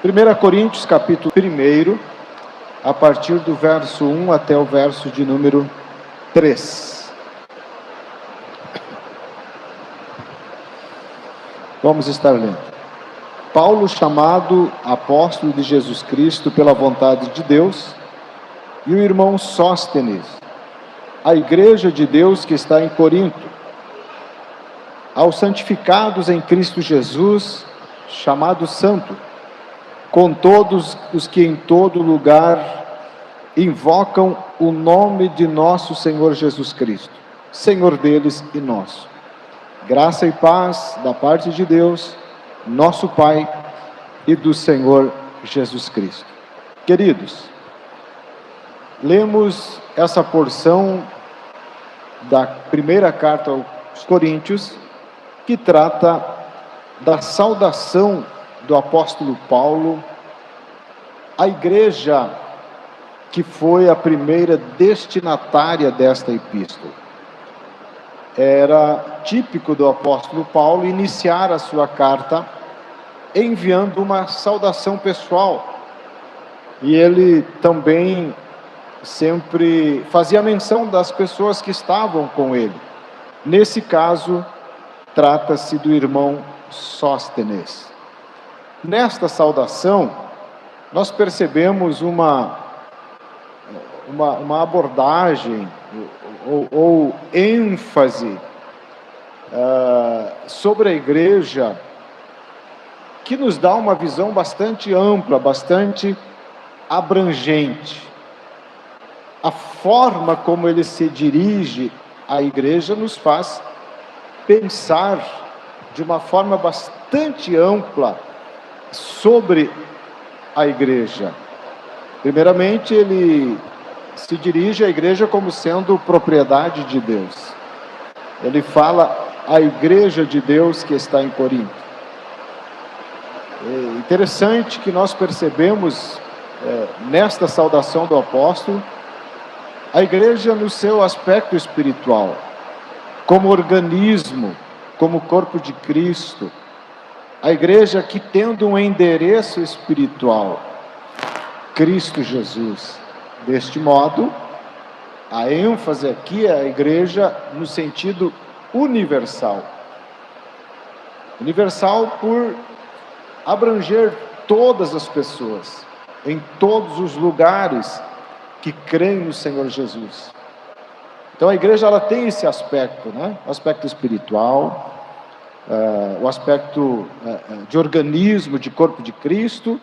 1 Coríntios, capítulo 1, a partir do verso 1 até o verso de número 3. Vamos estar lendo. Paulo, chamado apóstolo de Jesus Cristo pela vontade de Deus, e o irmão Sóstenes, a igreja de Deus que está em Corinto, aos santificados em Cristo Jesus, chamados santos, com todos os que em todo lugar invocam o nome de nosso Senhor Jesus Cristo, Senhor deles e nosso. Graça e paz da parte de Deus, nosso Pai, e do Senhor Jesus Cristo. Queridos, lemos essa porção da primeira carta aos Coríntios, que trata da saudação do apóstolo Paulo à igreja que foi a primeira destinatária desta epístola. Era típico do apóstolo Paulo iniciar a sua carta enviando uma saudação pessoal. E ele também sempre fazia menção das pessoas que estavam com ele. Nesse caso, trata-se do irmão Sóstenes. Nesta saudação, nós percebemos uma abordagem ou ênfase sobre a igreja que nos dá uma visão bastante ampla, bastante abrangente. A forma como ele se dirige à igreja nos faz pensar de uma forma bastante ampla sobre a igreja. Primeiramente, ele se dirige à igreja como sendo propriedade de Deus. Ele fala à igreja de Deus que está em Corinto. É interessante que nós percebemos nesta saudação do apóstolo a igreja no seu aspecto espiritual, como organismo, como corpo de Cristo. A igreja que tendo um endereço espiritual, Cristo Jesus. Deste modo, a ênfase aqui é a igreja no sentido universal. Universal por abranger todas as pessoas, em todos os lugares que creem no Senhor Jesus. Então a igreja ela tem esse aspecto, né? O aspecto espiritual, o aspecto de organismo, de corpo de Cristo,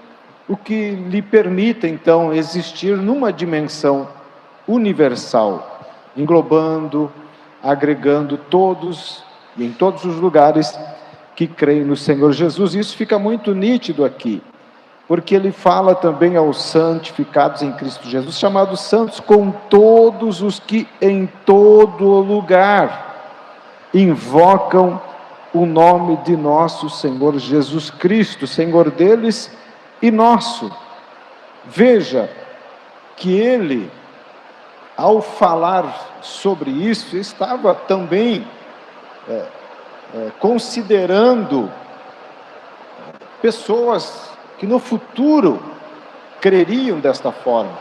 o que lhe permite então existir numa dimensão universal, englobando, agregando todos e em todos os lugares que creem no Senhor Jesus. Isso fica muito nítido aqui, porque ele fala também aos santificados em Cristo Jesus, chamados santos, com todos os que em todo lugar invocam o nome de nosso Senhor Jesus Cristo, Senhor deles e nosso. Veja que ele, ao falar sobre isso, estava também considerando pessoas que no futuro creriam desta forma.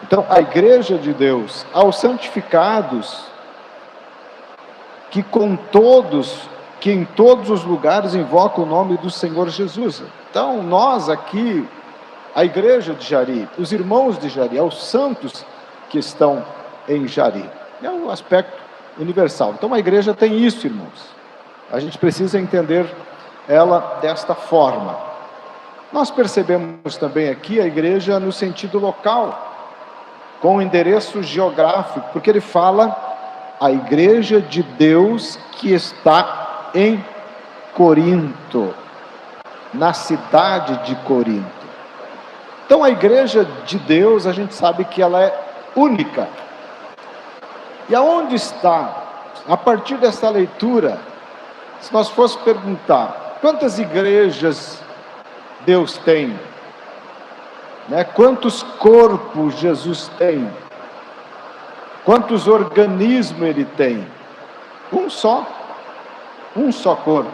Então, a igreja de Deus, aos santificados, que em todos os lugares invocam o nome do Senhor Jesus. Então, nós aqui, a igreja de Jari, os irmãos de Jari, os santos que estão em Jari. É um aspecto universal. Então, a igreja tem isso, irmãos. A gente precisa entender ela desta forma. Nós percebemos também aqui a igreja no sentido local, com endereço geográfico, porque ele fala a igreja de Deus que está em Corinto, na cidade de Corinto. Então a igreja de Deus, a gente sabe que ela é única. E aonde está? A partir dessa leitura, se nós fosse perguntar, quantas igrejas Deus tem? Quantos corpos Jesus tem? Quantos organismos ele tem? Um só corpo.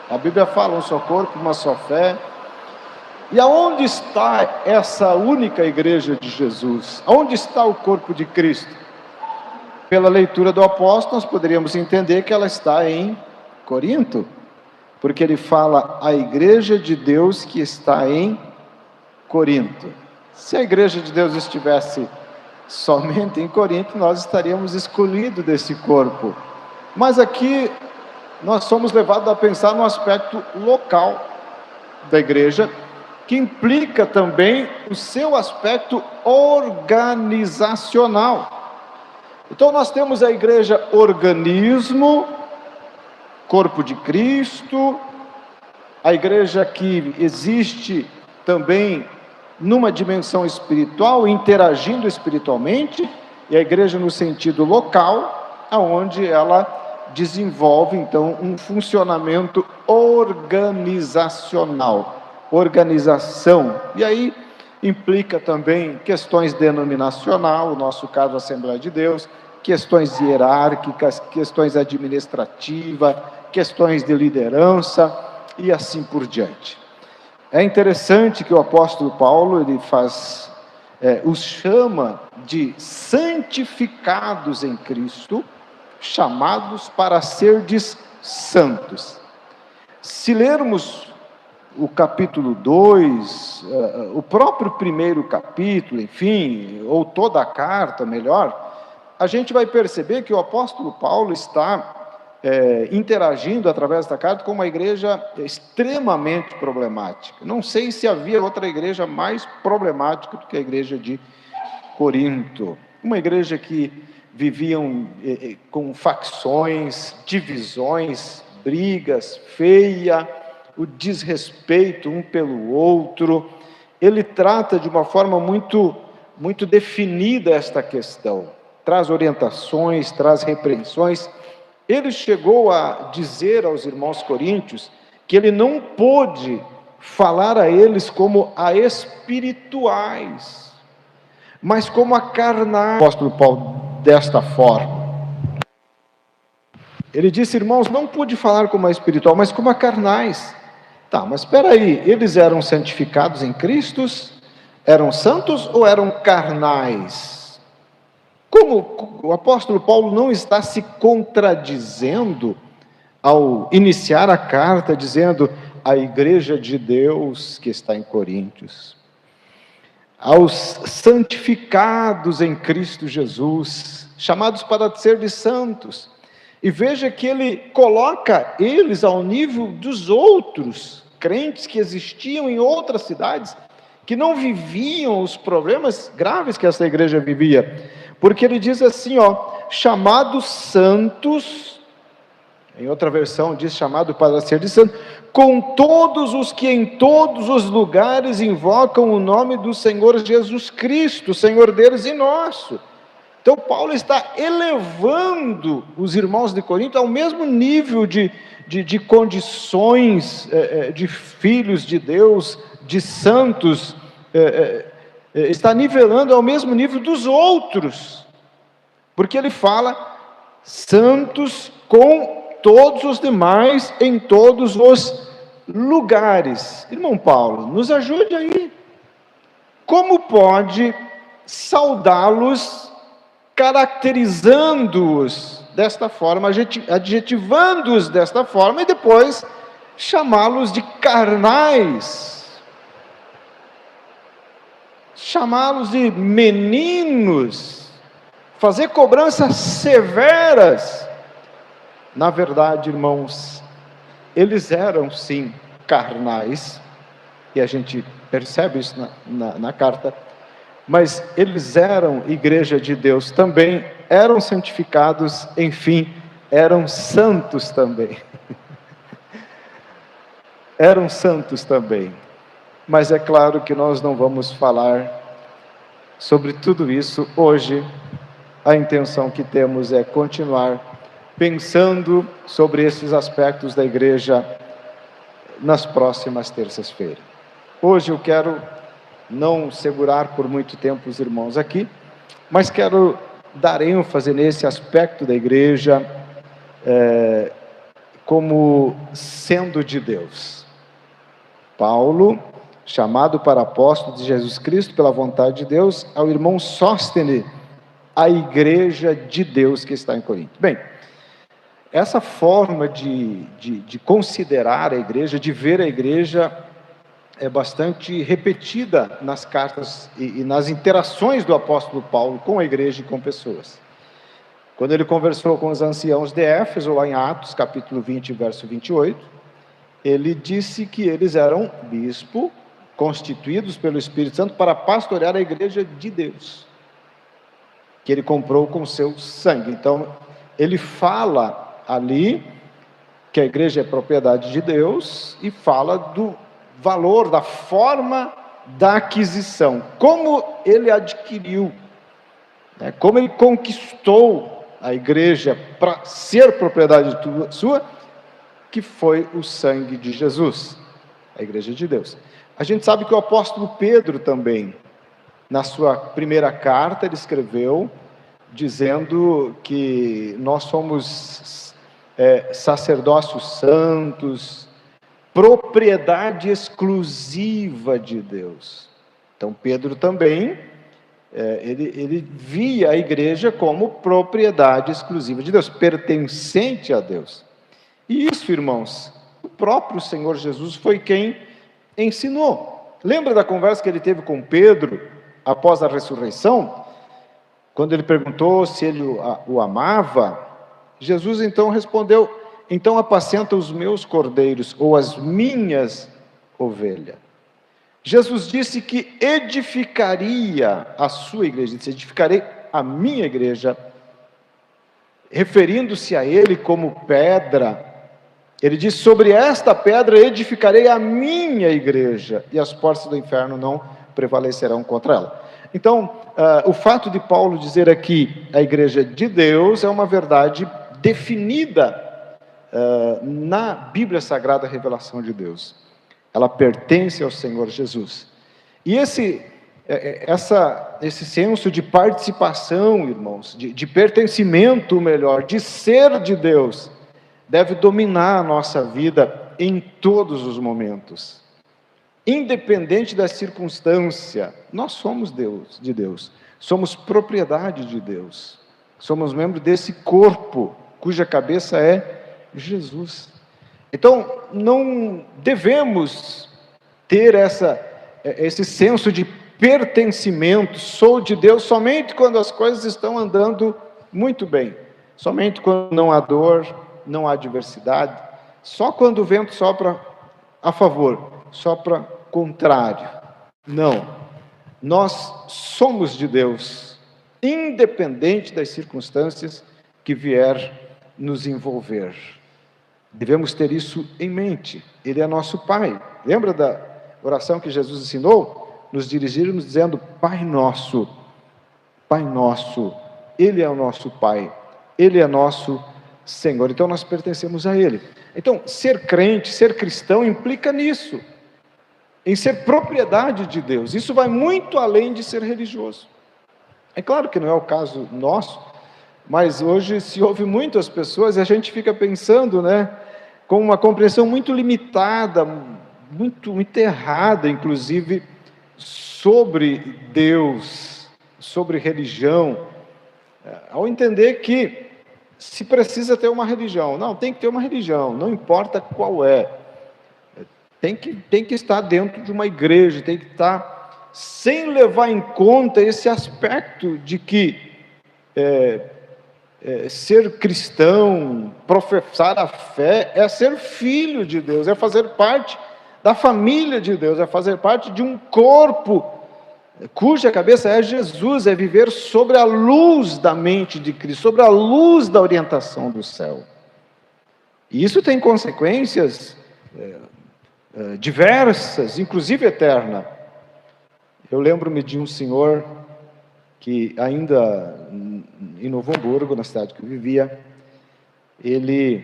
A Bíblia fala um só corpo, uma só fé. E aonde está essa única igreja de Jesus? Aonde está o corpo de Cristo? Pela leitura do apóstolo, nós poderíamos entender que ela está em Corinto, porque ele fala a igreja de Deus que está em Corinto. Se a igreja de Deus estivesse somente em Corinto, nós estaríamos excluídos desse corpo. Mas aqui nós somos levados a pensar no aspecto local da igreja, que implica também o seu aspecto organizacional. Então nós temos a igreja organismo, corpo de Cristo, a igreja que existe também numa dimensão espiritual, interagindo espiritualmente, e a igreja no sentido local, aonde ela desenvolve então um funcionamento organizacional, organização, e aí implica também questões denominacional, no nosso caso a Assembleia de Deus, questões hierárquicas, questões administrativas, questões de liderança e assim por diante. É interessante que o apóstolo Paulo os chama de santificados em Cristo, chamados para serdes santos. Se lermos o capítulo 2, o próprio primeiro capítulo, enfim, ou toda a carta, melhor, a gente vai perceber que o apóstolo Paulo está interagindo através da carta com uma igreja extremamente problemática. Não sei se havia outra igreja mais problemática do que a igreja de Corinto. Uma igreja que viviam com facções, divisões, brigas, feia, o desrespeito um pelo outro. Ele trata de uma forma muito definida esta questão, traz orientações, traz repreensões. Ele chegou a dizer aos irmãos coríntios que ele não pôde falar a eles como a espirituais, mas como a carnais. O apóstolo Paulo, desta forma, ele disse: irmãos, não pude falar como a espiritual, mas como a carnais. Tá, mas espera aí, eles eram santificados em Cristo? Eram santos ou eram carnais? Como o apóstolo Paulo não está se contradizendo ao iniciar a carta dizendo a igreja de Deus que está em Coríntios, aos santificados em Cristo Jesus, chamados para ser de santos, e veja que ele coloca eles ao nível dos outros crentes que existiam em outras cidades, que não viviam os problemas graves que essa igreja vivia, porque ele diz assim, chamados santos, em outra versão diz chamado para ser de santo, com todos os que em todos os lugares invocam o nome do Senhor Jesus Cristo, Senhor deles e nosso. Então Paulo está elevando os irmãos de Corinto ao mesmo nível de condições de filhos de Deus, de santos, está nivelando ao mesmo nível dos outros, porque ele fala santos com todos os demais em todos os lugares. Irmão Paulo, nos ajude aí. Como pode saudá-los, caracterizando-os desta forma, adjetivando-os desta forma, e depois chamá-los de carnais, chamá-los de meninos, fazer cobranças severas? Na verdade, irmãos, eles eram sim carnais, e a gente percebe isso na carta, mas eles eram igreja de Deus também, eram santificados, enfim, eram santos também. Eram santos também. Mas é claro que nós não vamos falar sobre tudo isso hoje. A intenção que temos é continuar pensando sobre esses aspectos da igreja nas próximas terças-feiras. Hoje eu quero não segurar por muito tempo os irmãos aqui, mas quero dar ênfase nesse aspecto da igreja como sendo de Deus. Paulo chamado para apóstolo de Jesus Cristo pela vontade de Deus, ao irmão Sóstene, a igreja de Deus que está em Corinto. Bem, essa forma de considerar a igreja, de ver a igreja, é bastante repetida nas cartas e nas interações do apóstolo Paulo com a igreja e com pessoas. Quando ele conversou com os anciãos de Éfeso, lá em Atos, capítulo 20, verso 28, ele disse que eles eram bispo, constituídos pelo Espírito Santo para pastorear a igreja de Deus, que ele comprou com seu sangue. Então, ele fala ali que a igreja é propriedade de Deus e fala do valor, da forma da aquisição, como ele adquiriu, né? Como ele conquistou a igreja para ser propriedade sua, que foi o sangue de Jesus, a igreja de Deus. A gente sabe que o apóstolo Pedro também, na sua primeira carta, ele escreveu dizendo que nós somos sacerdócios santos, propriedade exclusiva de Deus. Então Pedro também, ele via a igreja como propriedade exclusiva de Deus, pertencente a Deus. E isso, irmãos, o próprio Senhor Jesus foi quem ensinou. Lembra da conversa que ele teve com Pedro após a ressurreição? Quando ele perguntou se ele o amava, Jesus então respondeu: então apacenta os meus cordeiros, ou as minhas ovelhas. Jesus disse que edificaria a sua igreja, disse: edificarei a minha igreja, referindo-se a ele como pedra. Ele disse: sobre esta pedra edificarei a minha igreja, e as portas do inferno não prevalecerão contra ela. Então, o fato de Paulo dizer aqui a igreja de Deus é uma verdade definida na Bíblia Sagrada, a revelação de Deus. Ela pertence ao Senhor Jesus. E esse senso de participação, irmãos, de pertencimento melhor, de ser de Deus, deve dominar a nossa vida em todos os momentos. Independente da circunstância, nós somos de Deus, somos propriedade de Deus, somos membros desse corpo, cuja cabeça é Jesus. Então, não devemos ter esse senso de pertencimento, sou de Deus, somente quando as coisas estão andando muito bem, somente quando não há dor, não há adversidade, só quando o vento sopra a favor, sopra contrário. Não, nós somos de Deus, independente das circunstâncias que vier nos envolver. Devemos ter isso em mente. Ele é nosso Pai. Lembra da oração que Jesus ensinou? Nos dirigirmos dizendo: Pai nosso, Ele é o nosso Pai, Ele é nosso Senhor. Então nós pertencemos a Ele. Então, ser crente, ser cristão implica nisso, em ser propriedade de Deus. Isso vai muito além de ser religioso. É claro que não é o caso nosso, mas hoje se ouve muitas pessoas e a gente fica pensando, né, com uma compreensão muito limitada, muito errada, inclusive, sobre Deus, sobre religião, ao entender que se precisa ter uma religião. Não, tem que ter uma religião, não importa qual é. Tem que estar dentro de uma igreja, tem que estar sem levar em conta esse aspecto de que ser cristão, professar a fé, é ser filho de Deus, é fazer parte da família de Deus, é fazer parte de um corpo cuja cabeça é Jesus, é viver sobre a luz da mente de Cristo, sobre a luz da orientação do céu. E isso tem consequências diversas, inclusive eterna. Eu lembro-me de um senhor que ainda em Novo Hamburgo, na cidade que eu vivia, ele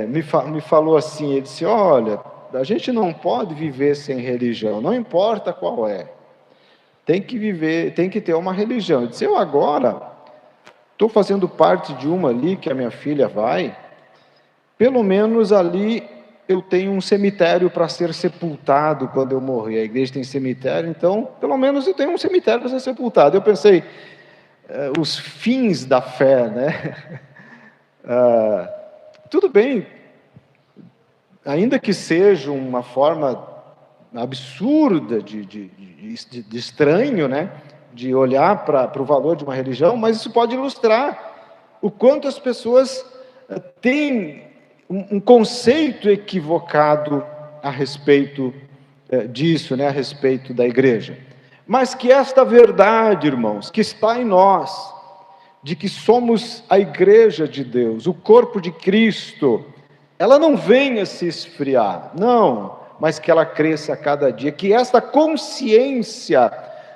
me falou assim, ele disse: olha, a gente não pode viver sem religião, não importa qual é, tem que ter uma religião. Eu disse: eu agora estou fazendo parte de uma ali, que a minha filha vai, pelo menos ali eu tenho um cemitério para ser sepultado quando eu morrer. A igreja tem cemitério, então, pelo menos eu tenho um cemitério para ser sepultado. Eu pensei, os fins da fé, né? Tudo bem, ainda que seja uma forma absurda de estranho, né? De olhar para o valor de uma religião, mas isso pode ilustrar o quanto as pessoas têm um conceito equivocado a respeito disso, né? A respeito da igreja. Mas que esta verdade, irmãos, que está em nós, de que somos a igreja de Deus, o corpo de Cristo, ela não venha se esfriar, não, mas que ela cresça a cada dia, que esta consciência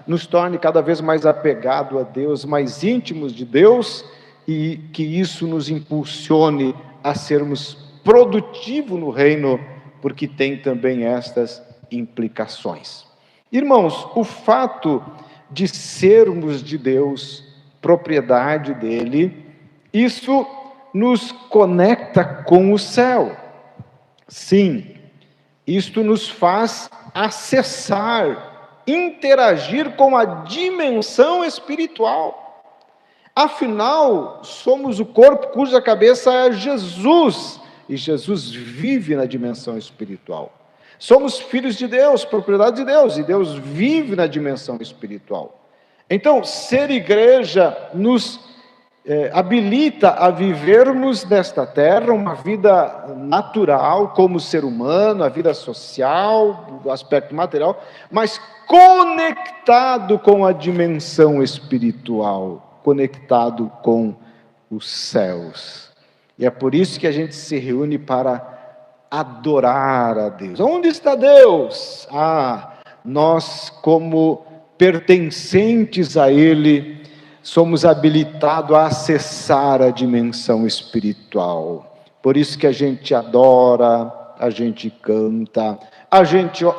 nos torne cada vez mais apegado a Deus, mais íntimos de Deus, e que isso nos impulsione a sermos produtivos no reino, porque tem também estas implicações. Irmãos, o fato de sermos de Deus, propriedade dele, isso nos conecta com o céu. Sim, isto nos faz acessar, interagir com a dimensão espiritual. Afinal, somos o corpo cuja cabeça é Jesus, e Jesus vive na dimensão espiritual. Somos filhos de Deus, propriedade de Deus, e Deus vive na dimensão espiritual. Então, ser igreja nos habilita a vivermos nesta terra uma vida natural como ser humano, a vida social, o aspecto material, mas conectado com a dimensão espiritual, conectado com os céus. E é por isso que a gente se reúne para adorar a Deus. Onde está Deus? Nós, como pertencentes a Ele, somos habilitados a acessar a dimensão espiritual. Por isso que a gente adora, a gente canta,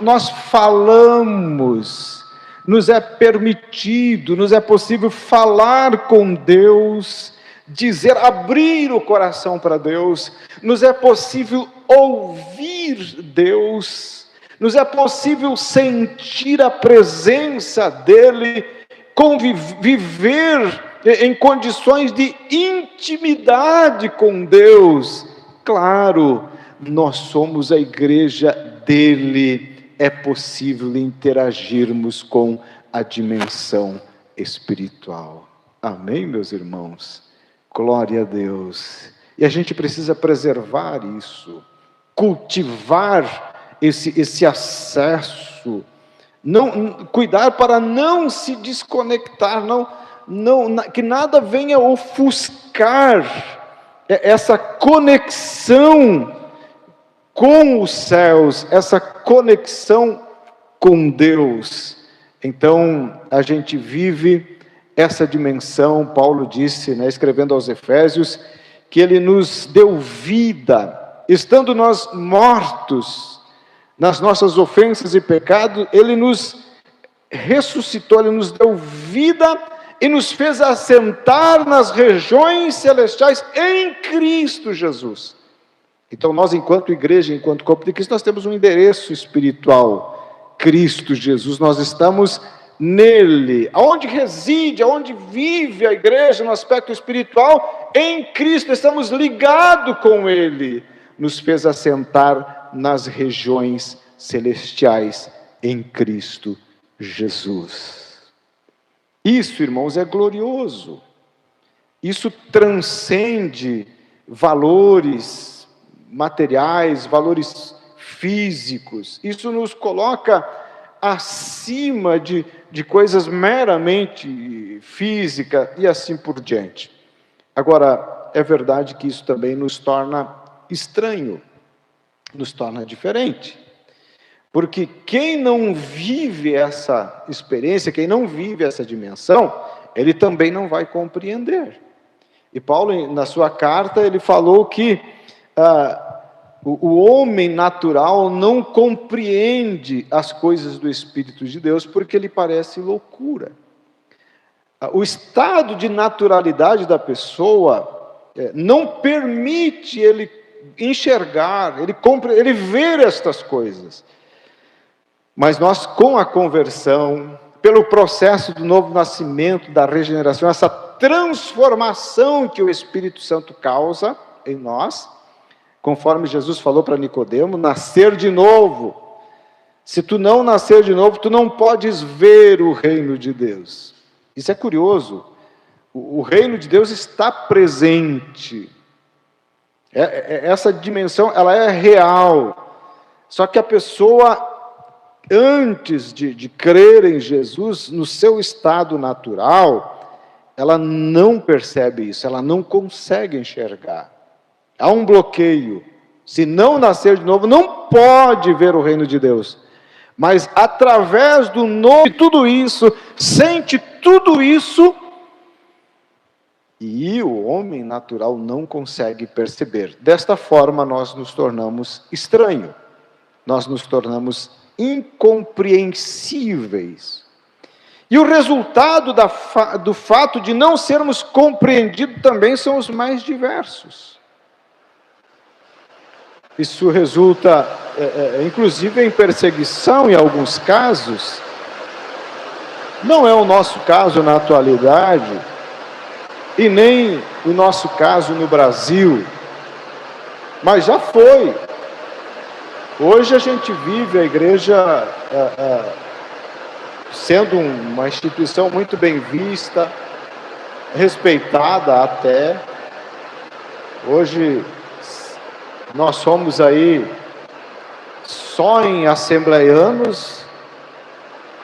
nós falamos, nos é permitido, nos é possível falar com Deus, dizer, abrir o coração para Deus, nos é possível ouvir Deus, nos é possível sentir a presença dEle, viver em condições de intimidade com Deus. Claro, nós somos a igreja dele, é possível interagirmos com a dimensão espiritual. Amém, meus irmãos? Glória a Deus. E a gente precisa preservar isso, cultivar esse acesso, cuidar para não se desconectar, que nada venha ofuscar essa conexão com os céus, essa conexão com Deus. Então, a gente vive essa dimensão. Paulo disse, escrevendo aos Efésios, que ele nos deu vida, estando nós mortos nas nossas ofensas e pecados, ele nos ressuscitou, ele nos deu vida e nos fez assentar nas regiões celestiais em Cristo Jesus. Então nós, enquanto igreja, enquanto corpo de Cristo, nós temos um endereço espiritual, Cristo Jesus, nós estamos nele. Aonde reside, aonde vive a igreja no aspecto espiritual? Em Cristo, estamos ligados com ele, nos fez assentar nas regiões celestiais em Cristo Jesus. Isso, irmãos, é glorioso. Isso transcende valores materiais, valores físicos. Isso nos coloca acima de coisas meramente físicas e assim por diante. Agora, é verdade que isso também nos torna estranho, nos torna diferente. Porque quem não vive essa experiência, quem não vive essa dimensão, ele também não vai compreender. E Paulo, na sua carta, ele falou que o homem natural não compreende as coisas do Espírito de Deus porque lhe parece loucura. O estado de naturalidade da pessoa não permite ele enxergar, ele ver estas coisas. Mas nós, com a conversão, pelo processo do novo nascimento, da regeneração, essa transformação que o Espírito Santo causa em nós, conforme Jesus falou para Nicodemo, nascer de novo. Se tu não nascer de novo, tu não podes ver o reino de Deus. Isso é curioso. O reino de Deus está presente. Essa dimensão, ela é real. Só que a pessoa, antes de crer em Jesus, no seu estado natural, ela não percebe isso, ela não consegue enxergar. Há um bloqueio. Se não nascer de novo, não pode ver o reino de Deus. Mas através do novo, tudo isso, sente tudo isso, e o homem natural não consegue perceber. Desta forma, nós nos tornamos estranhos. Nós nos tornamos incompreensíveis. E o resultado do fato de não sermos compreendidos também são os mais diversos. Isso resulta, inclusive, em perseguição em alguns casos. Não é o nosso caso na atualidade, e nem o nosso caso no Brasil, mas já foi. Hoje a gente vive a igreja sendo uma instituição muito bem vista, respeitada até. Hoje nós somos aí, só em assembleianos,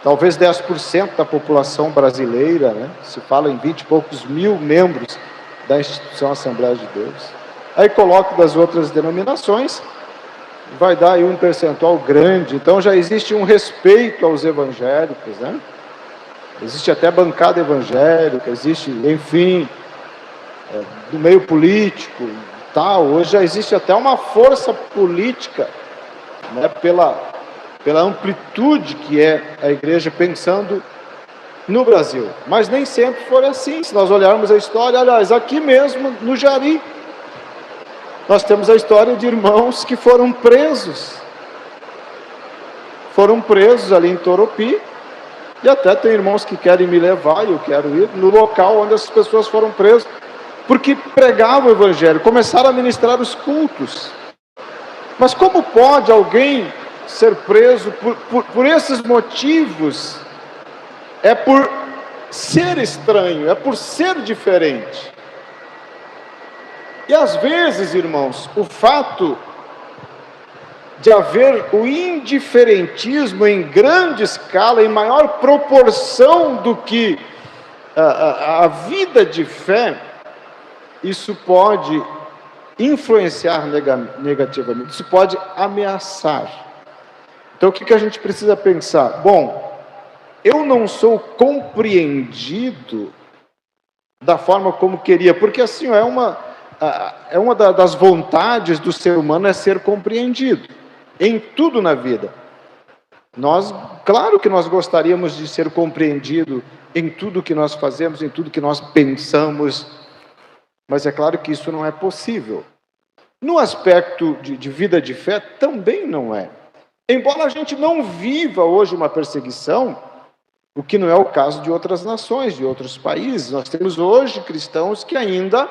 talvez 10% da população brasileira, né? Se fala em 20 e poucos mil membros da instituição Assembleia de Deus. Aí coloca das outras denominações, vai dar aí um percentual grande. Então já existe um respeito aos evangélicos, né? Existe até bancada evangélica, existe, enfim, do meio político e tal. Hoje já existe até uma força política, né, pela amplitude que é a igreja pensando no Brasil. Mas nem sempre foi assim. Se nós olharmos a história, aliás, aqui mesmo no Jari, nós temos a história de irmãos que foram presos. Foram presos ali em Toropi, e até tem irmãos que querem me levar, e eu quero ir, no local onde essas pessoas foram presas, porque pregavam o evangelho, começaram a ministrar os cultos. Mas como pode alguém ser preso por esses motivos? É por ser estranho, é por ser diferente. E às vezes, irmãos, o fato de haver o indiferentismo em grande escala, em maior proporção do que a vida de fé, isso pode influenciar negativamente, isso pode ameaçar. Então o que a gente precisa pensar? Bom, eu não sou compreendido da forma como queria, porque assim, é uma das vontades do ser humano é ser compreendido, em tudo na vida. Claro que nós gostaríamos de ser compreendido em tudo que nós fazemos, em tudo que nós pensamos, mas é claro que isso não é possível. No aspecto de vida de fé, também não é. Embora a gente não viva hoje uma perseguição, o que não é o caso de outras nações, de outros países. Nós temos hoje cristãos que ainda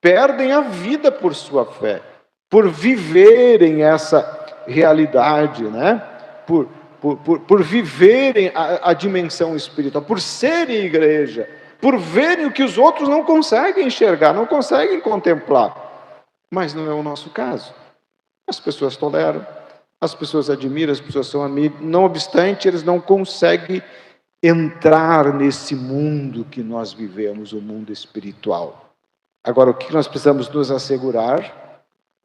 perdem a vida por sua fé, por viverem essa realidade, né? Por viverem a dimensão espiritual, por serem igreja, por verem o que os outros não conseguem enxergar, não conseguem contemplar. Mas não é o nosso caso. As pessoas toleram, as pessoas admiram, as pessoas são amigos, não obstante, eles não conseguem entrar nesse mundo que nós vivemos, o mundo espiritual. Agora, o que nós precisamos nos assegurar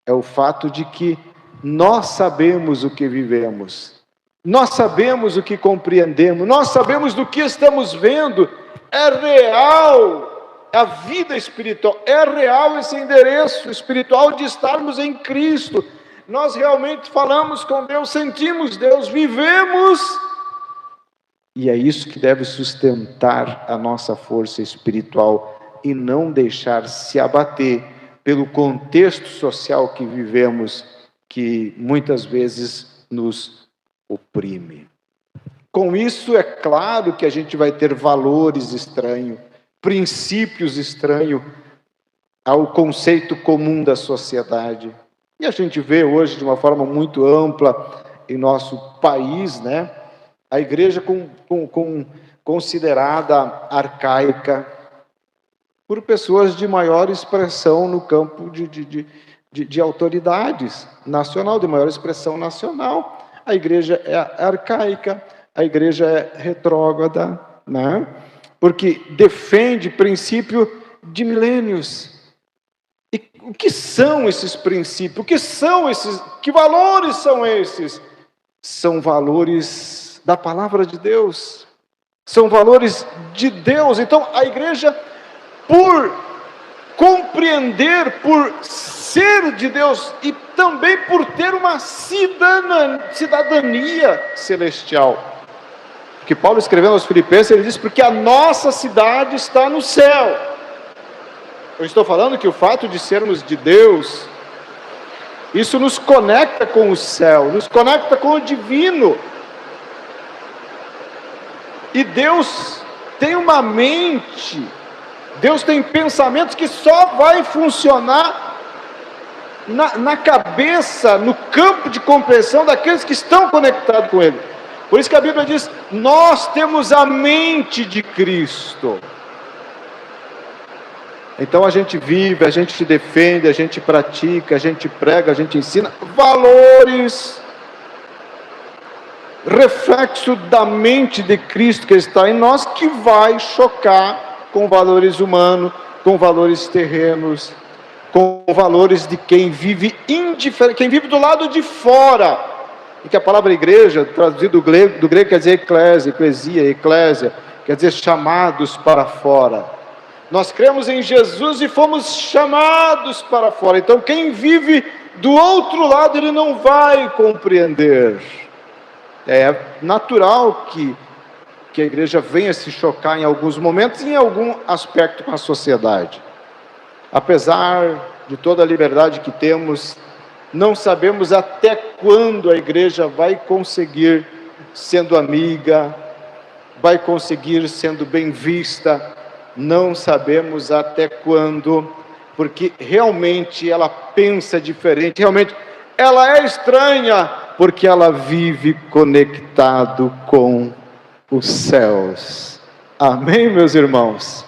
é o fato de que nós sabemos o que vivemos, nós sabemos o que compreendemos, nós sabemos do que estamos vendo, é real. A vida espiritual é real, esse endereço espiritual de estarmos em Cristo. Nós realmente falamos com Deus, sentimos Deus, vivemos. E é isso que deve sustentar a nossa força espiritual e não deixar se abater pelo contexto social que vivemos, que muitas vezes nos oprime. Com isso, é claro que a gente vai ter valores estranhos, princípios estranhos ao conceito comum da sociedade. E a gente vê hoje de uma forma muito ampla em nosso país, né? A igreja considerada arcaica por pessoas de maior expressão no campo de autoridades nacional, de maior expressão nacional. A igreja é arcaica, a igreja é retrógrada, né? Porque defende princípio de milênios. E o que são esses princípios? O que são esses? Que valores são esses? São valores da palavra de Deus. São valores de Deus. Então, a igreja, por compreender, por ser de Deus e também por ter uma cidadania celestial. Que Paulo escrevendo aos Filipenses, ele diz, porque a nossa cidade está no céu. Eu estou falando que o fato de sermos de Deus, isso nos conecta com o céu, nos conecta com o divino. E Deus tem uma mente, Deus tem pensamentos que só vai funcionar na cabeça, no campo de compreensão daqueles que estão conectados com Ele. Por isso que a Bíblia diz, nós temos a mente de Cristo. Então a gente vive, a gente defende, a gente pratica, a gente prega, a gente ensina valores, reflexo da mente de Cristo que está em nós, que vai chocar com valores humanos, com valores terrenos, com valores de quem vive indiferente, quem vive do lado de fora. E que a palavra igreja, traduzido do grego, quer dizer eclésia, quer dizer chamados para fora. Nós cremos em Jesus e fomos chamados para fora. Então, quem vive do outro lado, ele não vai compreender. É natural que a igreja venha se chocar em alguns momentos e em algum aspecto com a sociedade. Apesar de toda a liberdade que temos, não sabemos até quando a igreja vai conseguir sendo amiga, vai conseguir sendo bem vista. Não sabemos até quando, porque realmente ela pensa diferente, realmente ela é estranha, porque ela vive conectado com os céus. Amém, meus irmãos?